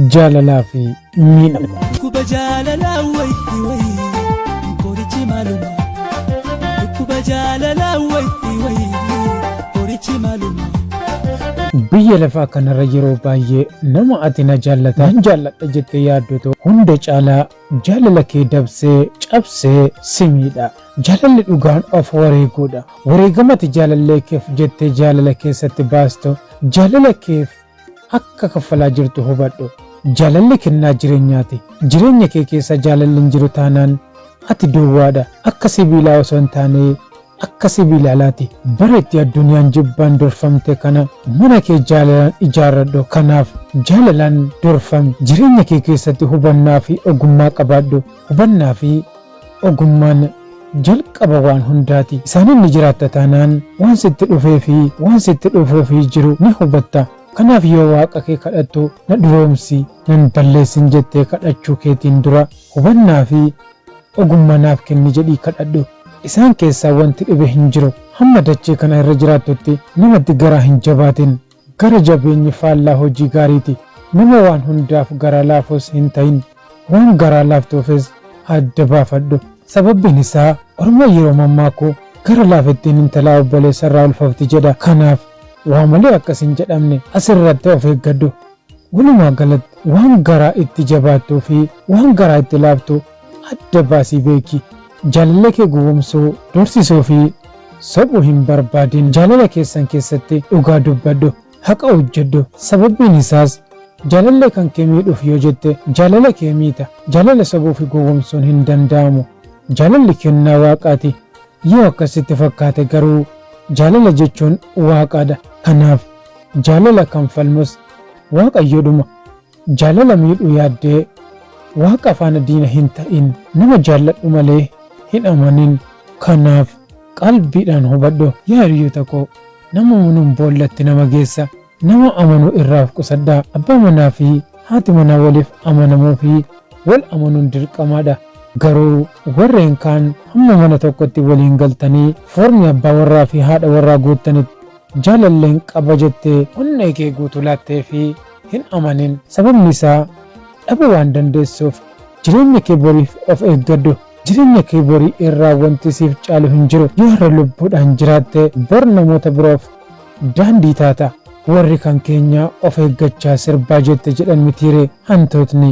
jaalalaa fi miidhama. Kuba jaalalaa wayitti wayii korichi maaluma. Kuba jaalalaa wayitti wayii korichi maaluma. Biyya lafaa kanarra yeroo baay'ee nama ati na jaallata jaalladha jettee yaaddoto hunda caalaa jaalala kee dabsee cabsee si miidha. Jaalalli dhugaan of wareeguudha. Wareegamati jaalallee keef jettee jaalala keessatti baastu jaalala keef akka kaffalaa jirtu hubadhu. Jaalalli kennaa jireenyaati. Jireenya kee keessa jaalalli hin jiru taanaan ati duwwaadha. Akka sibiilaa osoo hin taane akka sibiilaalaati. Bara itti addunyaan jibbaan dorfamte kana mana kee jaalalaan ijaarradhu. Kanaaf jaalalaan dorfami. Jireenya kee keessatti hubannaa fi ogummaa qabaadhu. Hubannaa fi ogummaan jalqaba waan hundaati. Isaanin ni jiraatta taanaan waan sitti dhufee fi waan sitti dhufuuf jiru ni hubatta. Kanaaf yoo waaqa kee kadhattu na duroomsi nan balleessin jettee kadhachuu keetiin dura hubannaa fi ogummaa naaf kenni jedhii kadhadhu. Isaan keessaa wanti dhibe hin jiru. Hamma dachee kana irra jiraattutti namatti garaa hin jabaatin. Gara jabeenyi faallaa hojii gaariiti. Nama waan hundaaf garaa laafus hin ta'in. Waan garaa laaftuufis adda baafadhu. Sababbiin isaa Oromoo yeroo mammaakuu gara laafettiin intalaa obboleessa irraa ulfafti jedha. Kanaaf waa malee akkas hin jedhamne asirratti of eeggadhu. Walumaa galatti waan garaa itti jabaattuu fi waan garaa itti laaftu adda baasii beeki. Jaalala kee gowwoomsuu, doorsisuu fi sobuu hin barbaadin. Jaalala keessan keessatti dhugaa dubbadhu, haqa hojjedhu. Sababbiin isaas jaalallee kan kee miidhuuf yoo jette jaalala kee miita. Jaalala sobuu fi gowwoomsuun hin danda'amu. Jaalalli kennaa waaqaati. Yoo akkasitti fakkaate garuu jaalala jechuun waaqadha. Kanaaf jaalala kan falmus waaqayyoodhuma. Jaalala miidhuu yaaddee waaqa faana diina hin ta'in. Nama jaalladhu malee hin amanin. Kanaaf qalbiidhaan hubadhu. Yaa hiriyoota koo nama amanuun boollatti nama geessa. Nama amanuu irraa of qusadhaa. Abbaa manaa fi haati manaa waliif amanamuu fi wal amanuun dirqamaadha. Garuu warreen kaan hamma mana tokkotti waliin galtanii foorni abbaa warraa fi haadha warraa guuttanitti jaalalleen qaba jettee onnee kee guutuu laattee fi hin amanin. Sababni isaa dhabuu waan dandeessuuf jireenya kee boriif of eeggadhu. Jireenya kee borii irraa wanti siif caalu hin jiru. Yoo har'a lubbuudhaan jiraatte bor namoota biroof daandii taata. Warri kan keenya of eeggachaa sirbaa jette jedhan mitiiree hantootni.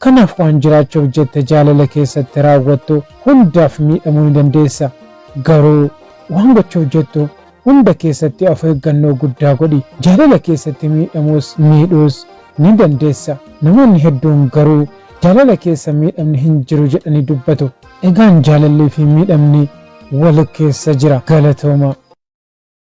Kanaaf waan jiraachuuf jette jaalala keessatti raawwattu hundaaf miidhamuu ni dandeessa. Garuu waan gochuuf jettu hunda keessatti of eeggannoo guddaa godhi. Jaalala keessatti miidhuus ni dandeessa. Namoonni hedduun garuu jaalala keessa miidhamni hin jiru jedhanii dubbatu. Egaan jaalallee fi miidhamni wal keessa jira. Galatooma.